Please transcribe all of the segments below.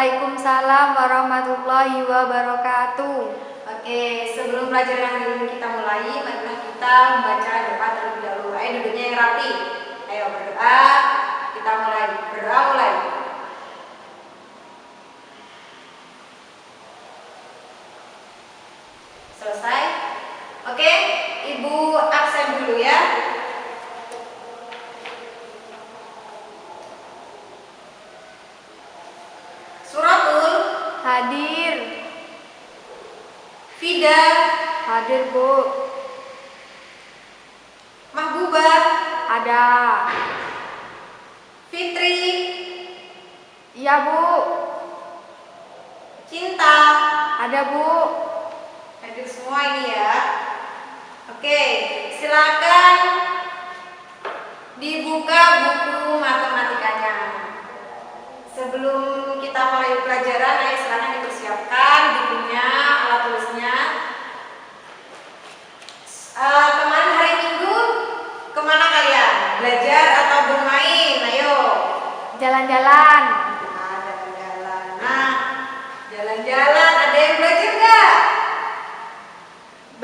Waalaikumsalam warahmatullahi wabarakatuh. Oke, sebelum pelajaran hari ini kita mulai, marilah kita membaca doa terlebih dahulu. Ayo duduknya yang rapi. Ayo berdoa. Kita mulai. Berdoa mulai. Selesai? Oke, Ibu absen dulu ya. Suratul Hadir. Fida Hadir, Bu. Mahbubah Ada. Fitri Iya, Bu. Cinta Ada, Bu. hadir semua ini ya. Oke, silakan dibuka buku matematikanya. Sebelum kita mulai pelajaran, ayo silakan dipersiapkan bukunya, alat tulisnya. Kemarin hari Minggu kemana kalian? Belajar atau bermain? Ayo. Jalan-jalan. Jalan-jalan. Nah, jalan-jalan. Ada yang belajar nggak?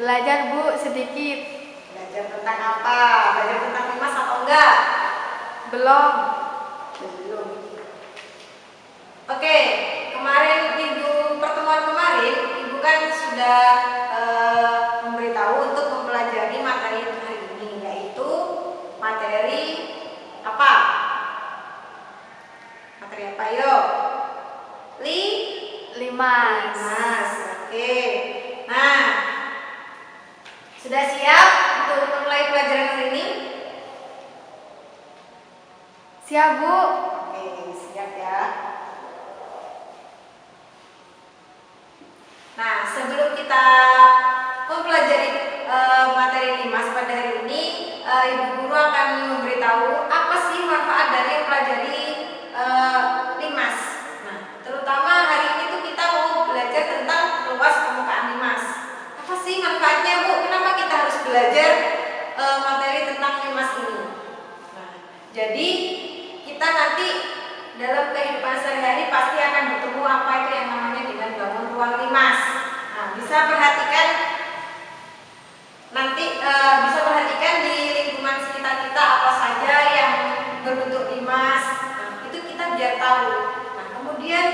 Belajar, Bu, sedikit. Belajar tentang apa? Belajar tentang limas atau enggak? Belum. Belum. Oke, kemarin pertemuan kemarin Ibu kan sudah memberitahu untuk mempelajari materi hari ini, yaitu materi apa? Materi apa yuk? Limas. Oke. Nah, sudah siap untuk memulai pelajaran hari ini? Siap, Bu. Oke, siap ya. Nah, sebelum kita mempelajari materi limas pada hari ini, Ibu Guru akan memberitahu apa sih manfaat dari mempelajari limas. Nah, terutama hari ini tuh kita mau belajar tentang luas permukaan limas. Apa sih manfaatnya, Bu? Kenapa kita harus belajar materi tentang limas ini? Nah, jadi kita nanti dalam kehidupan sehari-hari pasti akan bertemu apa itu yang namanya dengan bangun ruang limas. Nah, bisa perhatikan di lingkungan sekitar kita apa saja yang berbentuk limas. Nah, itu kita biar tahu. Nah, kemudian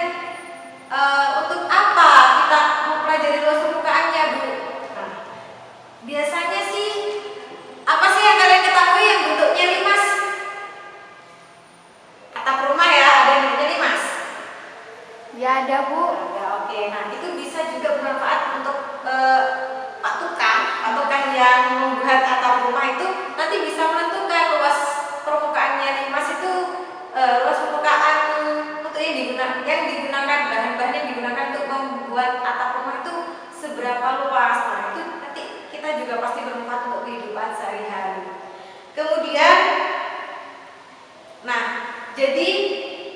untuk apa kita mempelajari luas permukaannya, Bu? Nah, biasanya sih apa sih yang kalian ketahui yang bentuknya limas? Atap rumah ya, ada yang bentuknya limas? Ya, ada, Bu. Ya, oke. Nah, itu bisa juga bermanfaat untuk patokan yang membuat atap rumah itu nanti bisa menentukan luas permukaannya limas itu, luas permukaan untuk yang digunakan bahan-bahan yang digunakan untuk membuat atap rumah itu seberapa luas. Nah, itu nanti kita juga pasti bermanfaat untuk kehidupan sehari-hari. Kemudian, nah, jadi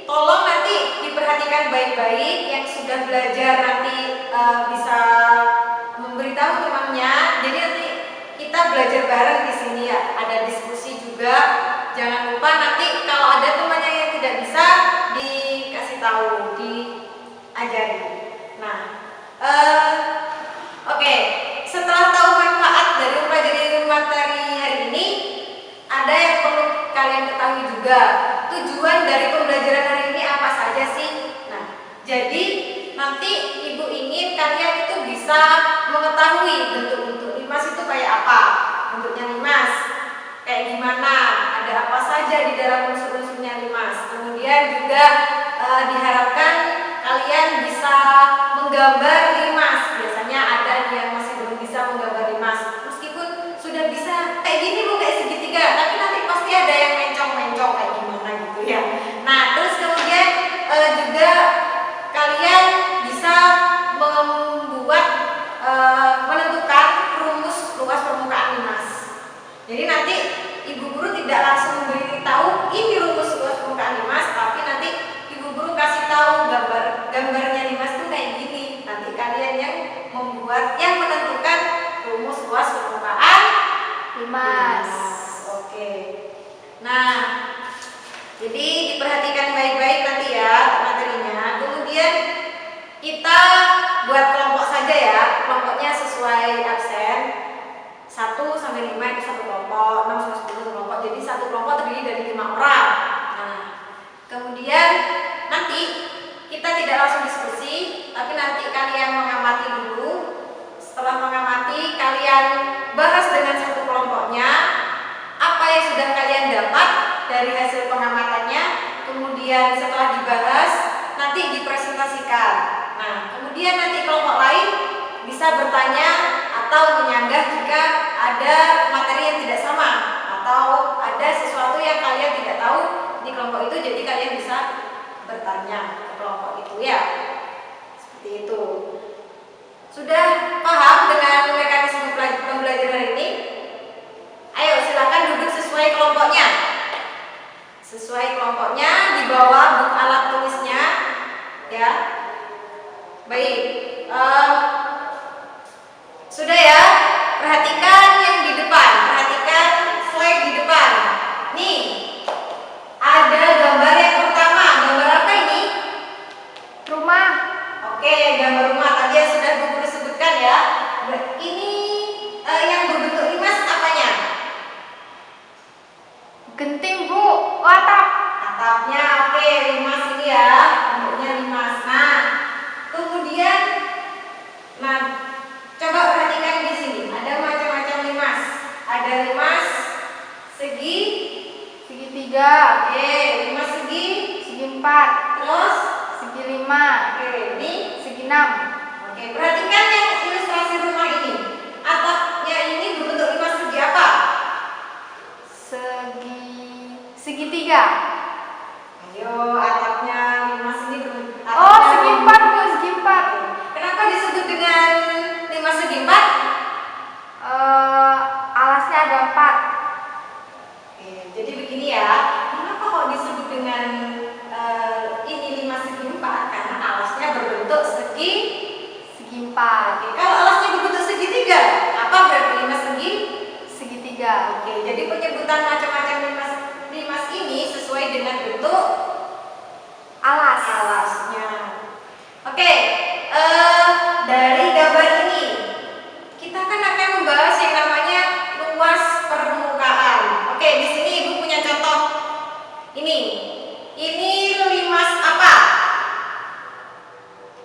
tolong nanti diperhatikan baik-baik, yang sudah belajar nanti bisa memberitahu temannya. Jadi nanti kita belajar bareng di sini ya, ada diskusi juga. Jangan lupa nanti kalau ada temannya yang tidak bisa dikasih tahu, diajari. Nah, oke. Setelah tahu manfaat dari mempelajari materi hari ini, ada yang perlu kalian ketahui juga. Tujuan dari pembelajaran hari ini apa saja sih? Nah, jadi nanti Ibu ingin kalian itu bisa mengetahui bentuk-bentuk limas itu kayak apa. Bentuknya limas kayak gimana, ada apa saja di dalam unsur-unsurnya limas. Kemudian juga diharapkan kalian bisa menggambar limas. Biasanya ada yang masih belum bisa menggambar limas, meskipun sudah bisa kayak gini, Bu, kayak segitiga, tapi nanti pasti ada yang mencong-mencong kayak gimana gitu ya. Nah, terus kemudian juga kalian bisa menentukan rumus luas permukaan limas. Jadi nanti Ibu Guru tidak langsung memberitahu ini rumus luas permukaan limas, tapi nanti Ibu Guru kasih tahu gambarnya limas itu kayak gini. Nanti dari 5 orang. Nah, kemudian nanti kita tidak langsung diskusi, tapi nanti kalian mengamati dulu. Setelah mengamati, kalian bahas dengan satu kelompoknya apa yang sudah kalian dapat dari hasil pengamatannya. Kemudian setelah dibahas, nanti dipresentasikan. Nah, kemudian nanti kelompok lain bisa bertanya atau menyanggah jika ada materi yang tidak sama atau ada sesuatu yang kalian tidak tahu di kelompok itu, jadi kalian bisa bertanya ke kelompok itu ya. Seperti itu. Sudah paham dengan mekanisme pembelajaran ini? Ayo silakan duduk sesuai kelompoknya. Sesuai kelompoknya di bawah buku alat tulisnya ya. Baik. Sudah ya? Perhatikan yang di depan. Perhatikan slide di depan. Nih. Ada gambar yang pertama. Gambar apa ini? Rumah. Oke, gambar rumah tadi yang sudah Bu Guru sebutkan ya. Ini yang berbentuk limas apanya? Genting, Bu. Oh, atap. Atapnya, oke, limas ini ya. Bentuknya limas. Nah, kemudian, coba perhatikan di sini. Ada macam-macam limas. Ada limas segi, Segitiga. oke, limas segi, Segi 4. terus, Segi 5. oke, ini. Segi 6. Oke, perhatikan yang ilustrasi rumah ini. Atapnya ini berbentuk limas segi apa? Segitiga. Ayo, atapnya limas ini berbentuk. Oh, segi 4, Bu. Segi 4. Kenapa disebut dengan limas segi 4? Alasnya ada 4. Oke, jadi begini ya. Kenapa kok disebut dengan ini limas segi 4? Karena alasnya berbentuk segi 4. Oke, kalau alasnya berbentuk segitiga, apa berarti limas Segitiga. Oke, jadi penyebutan macam-macam limas ini sesuai dengan bentuk alasnya. Oke, dari gambar ini kita kan akan membahas yang namanya luas permukaan. Oke, di sini Ibu punya contoh. Ini limas apa?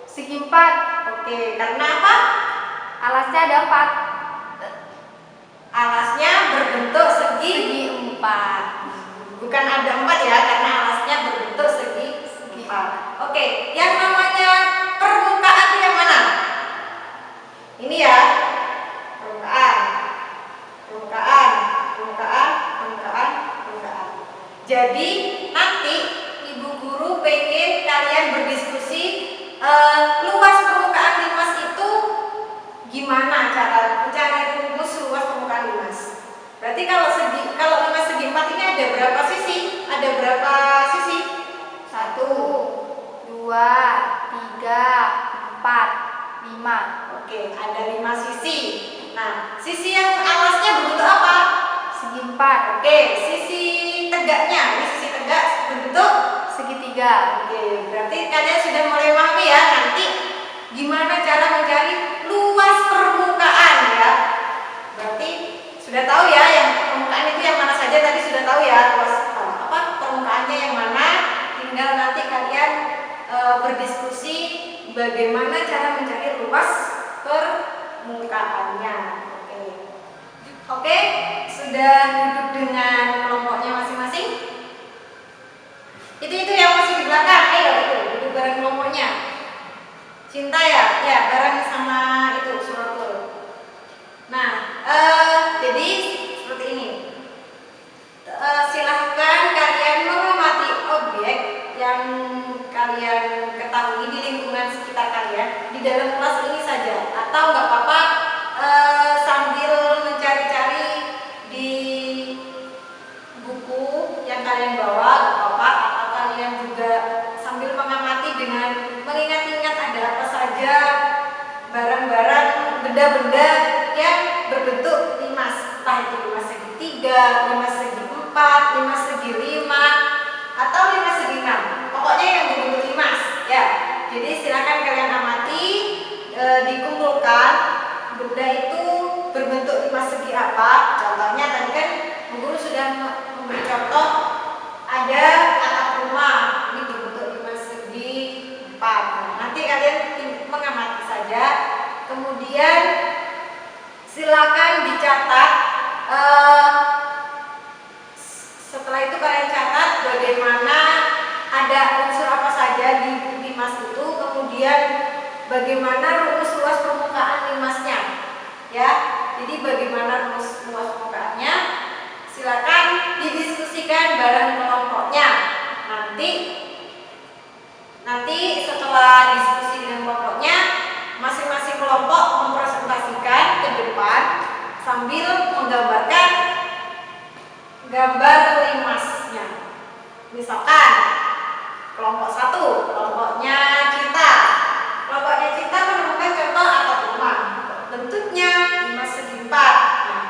Segi 4. Oke, karena apa? Alasnya ada 4. Alasnya berbentuk segi Segi 4. bukan ada 4 ya, karena alasnya berbentuk segi 4. Oke, yang namanya permukaan itu yang mana? Ini ya, permukaan. Jadi nanti Ibu Guru pengen kalian berdiskusi luas permukaan limas itu gimana cara mencari rumus luas permukaan limas. Berarti kalau limas segi 4 ini ada berapa sisi? Ada berapa sisi? 1, 2, 3, 4, 5. Oke, ada 5 sisi. Nah, sisi yang alasnya berbentuk apa? Segi 4. Oke, sisi tegaknya. Ini sisi tegak berbentuk Segitiga. Oke, berarti kalian sudah mulai memahami ya nanti gimana cara mencari luas permukaan ya. Berarti sudah tahu ya yang permukaan itu yang mana saja tadi sudah tahu ya luas permukaannya yang mana. Tinggal nanti kalian berdiskusi bagaimana cara mencari luas permukaannya. Oke, sudah duduk dengan kelompoknya masing-masing. Itu yang masih di belakang, ayo itu duduk bareng kelompoknya. Cinta ya, bareng sama itu Suratul. Nah, jadi seperti ini. Silahkan kalian mengamati objek yang kalian ketahui di lingkungan sekitar kalian di dalam kelas ini saja, atau nggak apa-apa sambil mencari-cari di buku yang kalian bawa, nggak apa-apa, atau kalian juga sambil mengamati dengan mengingat-ingat ada apa saja barang-barang, benda-benda yang berbentuk limas, entah itu limas segitiga, limas segi 4, limas segi 5, atau limas segi 6. Pokoknya yang berbentuk limas ya. Jadi silakan kalian amati, dikumpulkan benda itu berbentuk limas segi apa. Contohnya tadi kan Bu Guru sudah memberi contoh kemudian bagaimana rumus luas permukaan limasnya, ya. Jadi bagaimana rumus luas permukaannya, silakan didiskusikan bareng kelompoknya. Nanti setelah diskusi dengan kelompoknya, masing-masing kelompok mempresentasikan ke depan sambil menggambarkan gambar limasnya. Misalkan kelompok 1, kelompoknya Cinta menemukan contoh atap rumah, bentuknya limas segi 4. Nah,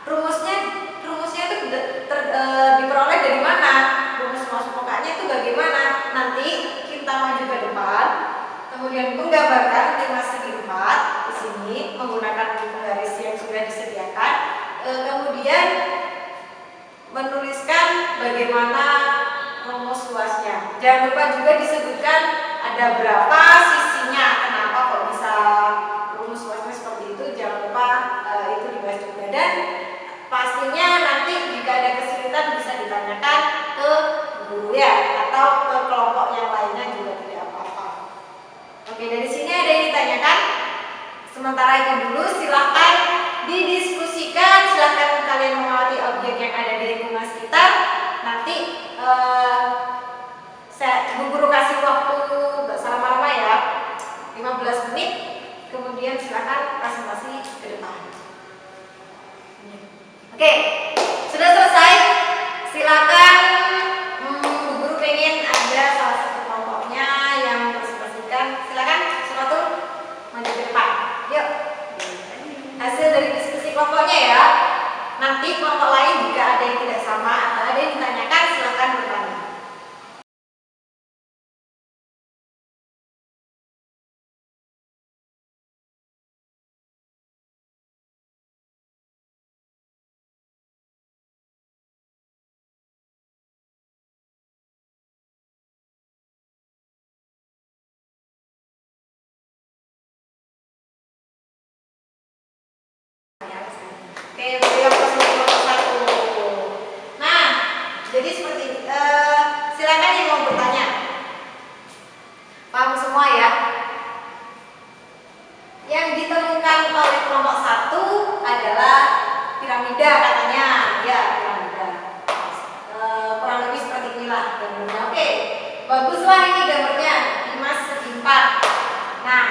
rumusnya itu diperoleh dari mana? Rumus luas permukaannya itu bagaimana? Nanti kita maju ke depan, kemudian menggambarkan limas segi 4 di sini menggunakan penggaris yang sudah disediakan, kemudian menuliskan bagaimana rumus luasnya. Jangan lupa juga disebutkan ada berapa sisinya, kenapa kok bisa rumus luasnya seperti itu. Jangan lupa itu dibahas juga, dan pastinya nanti jika ada kesulitan bisa ditanyakan ke guru ya, atau ke kelompok yang lainnya juga tidak apa-apa. Oke, dari sini ada yang ditanyakan? Sementara itu dulu silahkan didiskusikan, silahkan kalian mengamati objek yang ada di lingkungan sekitar. Nanti Bu Guru kasih waktu gak lama-lama ya, 15 menit, kemudian silahkan presentasi ke depan. Oke, sudah selesai. Silakan Bu Guru pengen ada salah satu kelompoknya yang presentasikan. Silakan Suratul maju ke depan. Yuk. Hasil dari diskusi kelompoknya ya. Nanti kelompok lain jika ada yang tidak sama atau ada yang ditanyakan, silakan bertanya. Oke, beliau kelompok 1. Nah, jadi seperti ini. Silakan yang mau bertanya. Paham semua ya? Yang ditemukan oleh kelompok 1 adalah piramida katanya, ya piramida. Kurang lebih seperti inilah gambarnya. Oke, baguslah ini gambarnya, limas segi 4. Nah,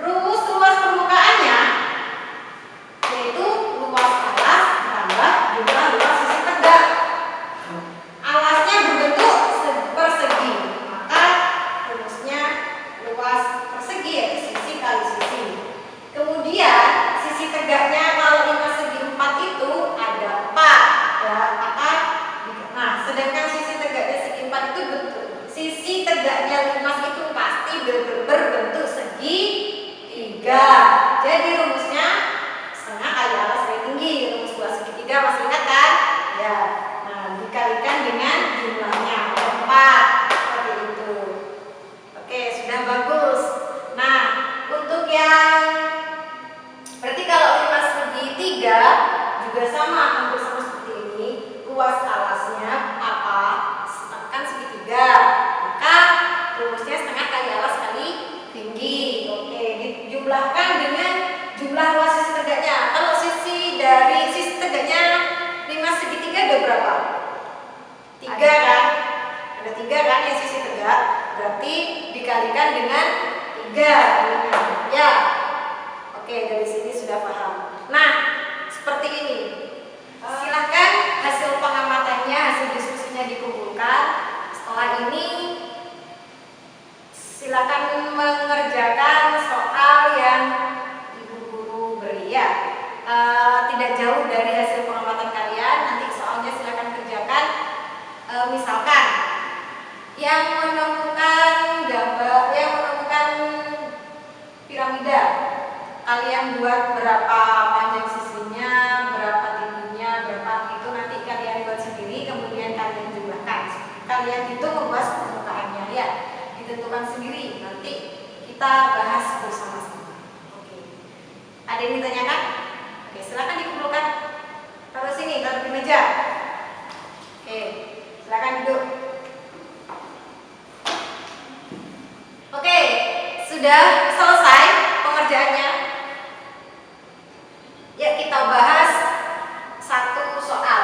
rumus luas permukaannya yaitu luas alas tambah jumlah luas sisi tegak. Alasnya berbentuk persegi, maka rumusnya luas persegi yaitu sisi kali sisi. Kemudian sisi tegaknya kalau limas segi 4 itu ada 4 ya, maka nah sedangkan sisi tegaknya segi 4 itu bentuk sisi tegaknya limas itu pasti berbentuk segi 3. Jadi rumusnya setengah kali alas kali tinggi. Rumus luas segitiga masih ingat kan? Ya. Nah, dikalikan dengan jumlahnya 4 seperti itu. Oke, sudah bagus. Nah, untuk yang berarti kalau limas segitiga juga sama, hampir sama seperti ini. Luas alasnya apa? Kan segitiga. Maka rumusnya setengah kali alas kali tinggi. Oke, dijumlahkan dengan jumlah luas sisi tegaknya. Kalau dari sisi tegaknya limas segitiga ada berapa? 3 kan? Ada 3 kan yang sisi tegak. Berarti dikalikan dengan 3 ya. Oke, dari sini sudah paham. Nah, seperti ini. Silahkan hasil pengamatannya, hasil diskusinya dikumpulkan. Setelah ini silakan mengerjakan soal yang Ibu Guru beri ya. Tidak jauh dari hasil pengamatan kalian. Nanti soalnya silakan kerjakan. Misalkan yang menemukan piramida, kalian buat berapa panjang sisinya, berapa tingginya, berapa itu nanti kalian buat sendiri, kemudian kalian jumlahkan. Kalian itu membahas permukaannya ya, ditentukan sendiri. Nanti kita bahas bersama-sama. Oke. Ada yang ditanyakan? Oke, silakan dikumpulkan. Taruh sini, taruh di meja. Oke, silakan duduk. Oke, sudah selesai pengerjaannya. Ya, kita bahas satu soal.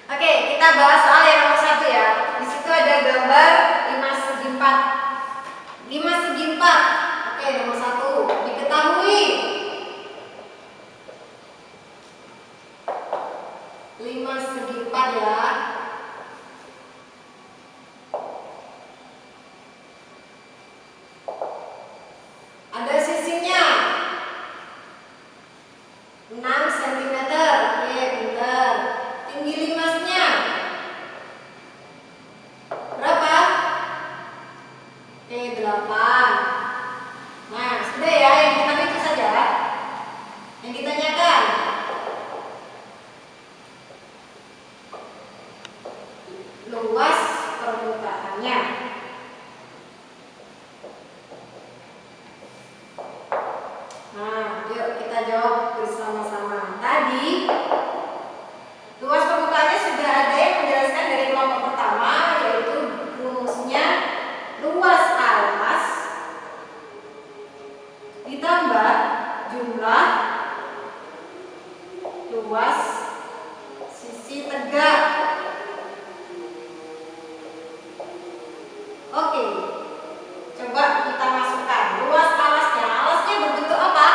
Oke, kita bahas soal yang nomor 1 ya. Di situ ada gambar 5 segi 4. 5 segi 4. Oke, nomor 1. Diketahui 5 segi 4 ya. Ada sisinya 6 cm. Oke, pintar. Tinggi limasnya berapa? Oke, 8. Nah, sudah ya, yang kita itu saja. Yang ditanyakan luas permukaannya. Nah, yuk kita jawab bersama-sama. Tadi luas permukaannya sudah ada yang menjelaskan dari kelompok pertama, yaitu rumusnya luas alas ditambah jumlah luas sisi tegak. Oke, coba kita masukkan luas alasnya. Alasnya berbentuk apa?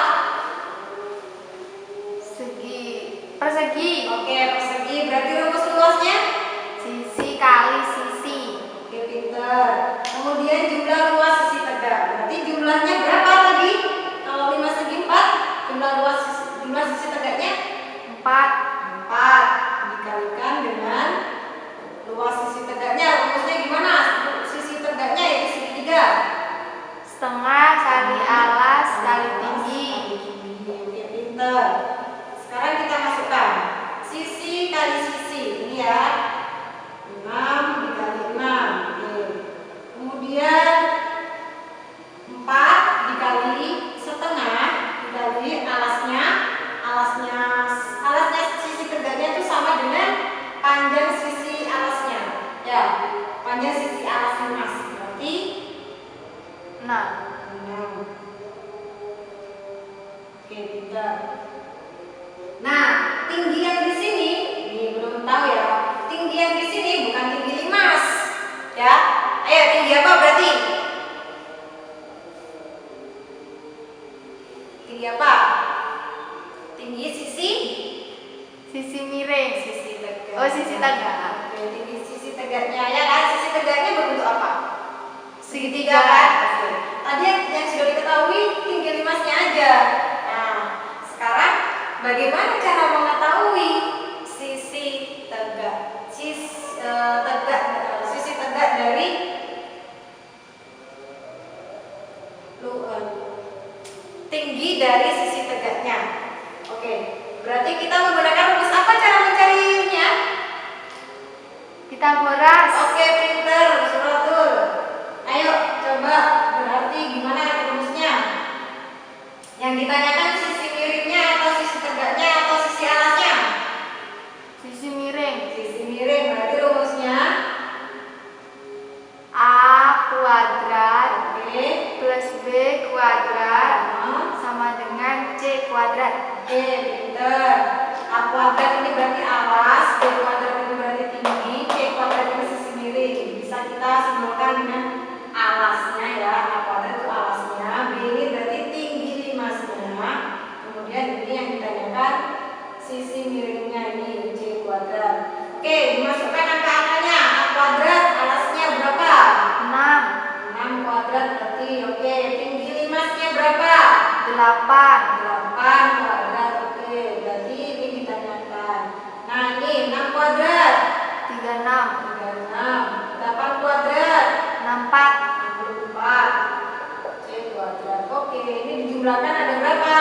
Persegi. Oke, persegi. Berarti rumus luasnya Sisi kali sisi. oke, pinter. Kemudian jumlah luas sisi tegak. Berarti jumlahnya berapa tadi? Kalau 5 segi 4, jumlah sisi tegaknya 4. 4 dikalikan dengan luas sisi tegaknya. Rumusnya gimana? Sisi tegaknya yaitu segitiga. Setengah kali alas kali tinggi. Oke, pinter. Sekarang kita masukkan sisi kali sisi. Ini ya. 6 dikali 6. Oke. Kemudian 4 dikali setengah dikali alasnya. Alasnya sisi tegaknya itu sama dengan panjang sisi alasnya. Ya, panjang sisi alas limas. Berarti 6. 6. Oke, pintar. Nah, tinggi yang di sini, ini belum tahu ya. Tinggi yang di sini bukan tinggi limas, ya. Ayo, tinggi apa berarti? Tinggi apa? Tinggi Sisi miring. sisi tegak. Oh, sisi tegak. Oke, tinggi sisi tegaknya ya kan? Sisi tegaknya berbentuk apa? Segitiga. kan? Oke. Tadi yang sudah diketahui tinggi limasnya aja. Nah, sekarang bagaimana cara mengetahui sisi tegak? Sisi tegak dari tinggi dari sisi tegaknya. Oke, berarti kita menggunakan rumus apa cara mencarinya? Pitagoras. Oke, pinter, Suratul. Ayo, coba berarti gimana rumusnya? Yang ditanyakan sisi miringnya atau sisi tegaknya atau sisi alasnya? Sisi miring. Sisi miring, berarti rumusnya A kuadrat oke. plus B kuadrat Nah, sama dengan C kuadrat. oke, pinter. A kuadrat ini berarti alas, B kuadrat ini berarti tinggi, C kuadrat ini sisi miring. Bisa kita simbolkan dengan alasnya ya. A kuadrat itu alasnya, B ini berarti tinggi limasnya. Kemudian ini yang ditanyakan sisi miringnya ini C kuadrat. Oke, dimasukkan angka-angkanya. A kuadrat alasnya berapa? 6. 6 kuadrat berarti oke. Tinggi limasnya berapa? 8. 8 kuadrat. Oke, berarti ini ditanyakan. Nah, ini 6 kuadrat 36. 36. 8 kuadrat 64. 64. C kuadrat. Oke, ini dijumlahkan ada berapa?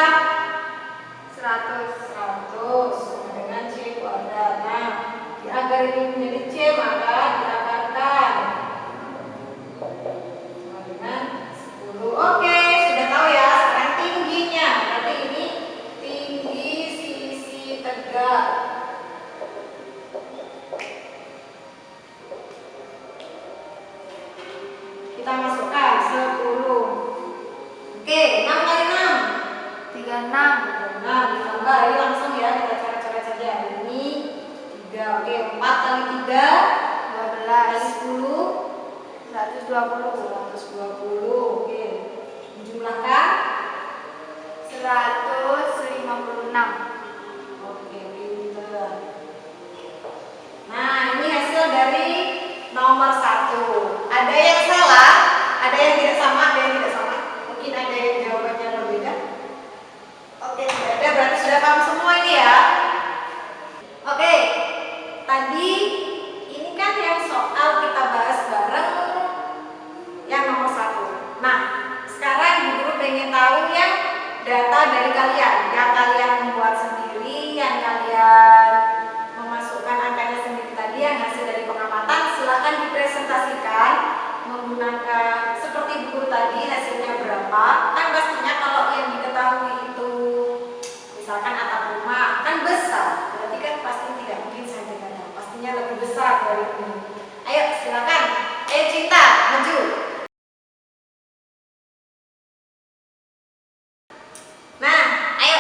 100. 100 sama dengan C kuadrat. Nah, agar ini menjadi C maka diakarkan sama dengan 10. Oke, sudah tahu ya. Sekarang tingginya. Berarti ini tinggi sisi tegak. Kita masukkan 10. Oke, 6 kali 6. 36. Nah, ditambah ini langsung ya, kita coret-coret saja. Ini 3. Oke, 4 kali 3 kali 12. 10 120. 120. Oke. Dijumlahkan 156. oke, pinter. Nah, ini hasil dari nomor 1. Ada yang salah, ada yang tidak sama, ada yang tidak sama. Mungkin ada yang jawabannya berbeda. Oke, sudah ada, berarti sudah paham semua ini ya. Oke, tadi ini kan yang soal kita bahas bareng yang nomor 1. Nah, sekarang Ibu Guru pengen tahu yang data dari kalian, yang kalian membuat sendiri, yang kalian memasukkan angkanya sendiri tadi, yang hasil dari pengamatan. Silakan dipresentasikan menggunakan seperti Ibu Guru tadi, hasilnya berapa. Kan pastinya kalau yang diketahui itu misalkan atap rumah kan besar, berarti kan pasti tidak mungkin saja ada, pastinya lebih besar dari ini. Ayo silakan, Cinta maju. Nah, ayo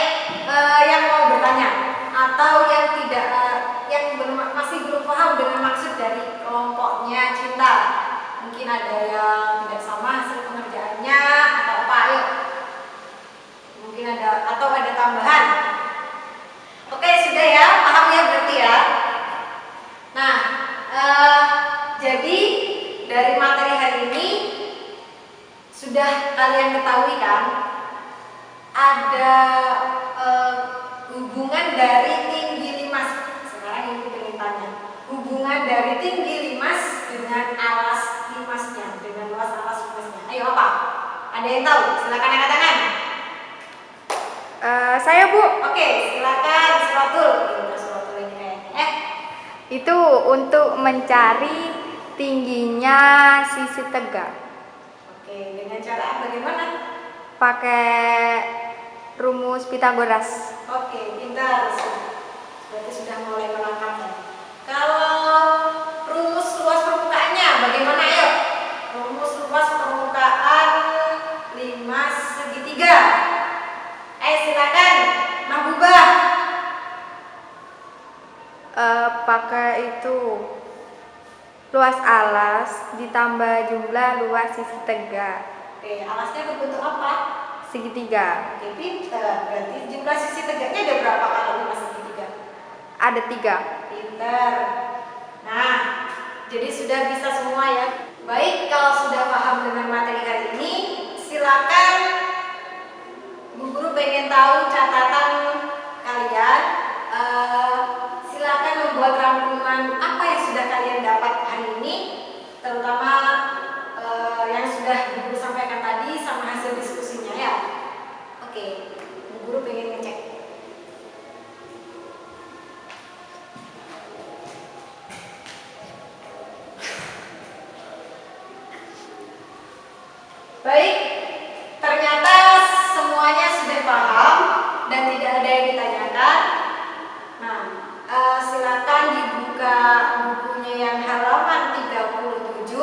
yang mau bertanya atau yang tidak, yang masih belum paham dengan maksud dari kelompoknya Cinta, mungkin ada yang tidak sama hasil pengerjaannya atau apa, ayo. Mungkin ada atau ada tambahan. Oke, sudah ya, paham ya berarti ya. Nah, jadi dari materi hari ini sudah kalian ketahui kan, ada hubungan dari tinggi limas. Sekarang Ibu ingin tanya, hubungan dari tinggi limas dengan alas limasnya, dengan luas alas limasnya. Ayo apa? Ada yang tahu? Silakan angkat tangan. Saya Bu. Oke, silakan Suratul. Suratul ini kayaknya. Itu untuk mencari tingginya sisi tegak. Oke, dengan cara bagaimana? Pakai rumus Pitagoras. Oke, pintar. Berarti sudah mulai menangkap ya. Kalau rumus luas permukaannya bagaimana ayo? Rumus luas permukaan limas segitiga. Silakan, Mahbubah. Pakai itu luas alas ditambah jumlah luas sisi tegak. Oke, alasnya berbentuk apa? Segitiga. Oke, pintar. Berarti jumlah sisi tegaknya ada berapa kalau limas segitiga? Ada 3. Pintar. Nah, jadi sudah bisa semua ya. Baik, kalau sudah paham dengan materi hari ini, silakan Bu Guru pengen tahu catatan kalian. Silakan membuat rangkuman apa yang sudah kalian dapat hari ini, terutama yang sudah Bu Guru sampaikan tadi sama hasil diskusinya ya. Oke, Bu Guru pengen ngecek. Baik, ternyata semuanya sudah paham dan tidak ada yang ditanyakan. Nah, silakan dibuka bukunya yang halaman 37.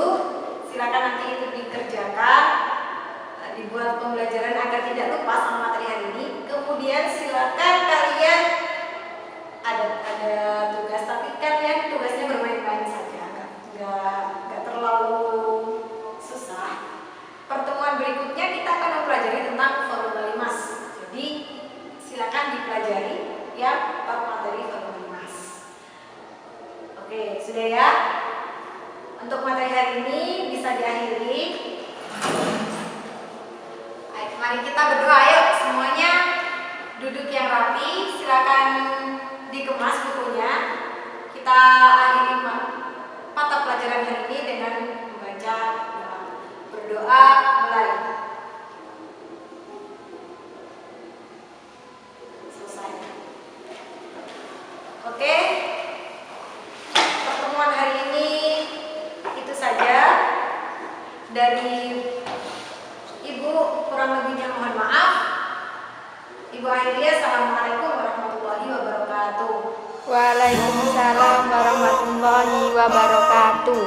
Silakan nanti itu dikerjakan, dibuat pembelajaran agar tidak lupa sama materi hari ini. Kemudian silakan kalian ada tugas, tapi kalian tugasnya bermain-main saja, nggak terlalu susah. Pertemuan berikutnya kita akan mempelajari tentang volume limas. Jadi silakan dipelajari ya materi volume limas. Oke, sudah ya. Untuk materi hari ini bisa diakhiri. Ayo, mari kita berdoa yuk semuanya. Duduk yang rapi, silakan dikemas bukunya. Kita akhiri mata pelajaran hari ini dengan membaca doa. Berdoa mulai. Selesai. Oke. Pertemuan hari ini itu saja. Dari Ibu kurang lebihnya mohon maaf. Ibu akhiri, assalamualaikum warahmatullahi wabarakatuh. Waalaikumsalam warahmatullahi wabarakatuh.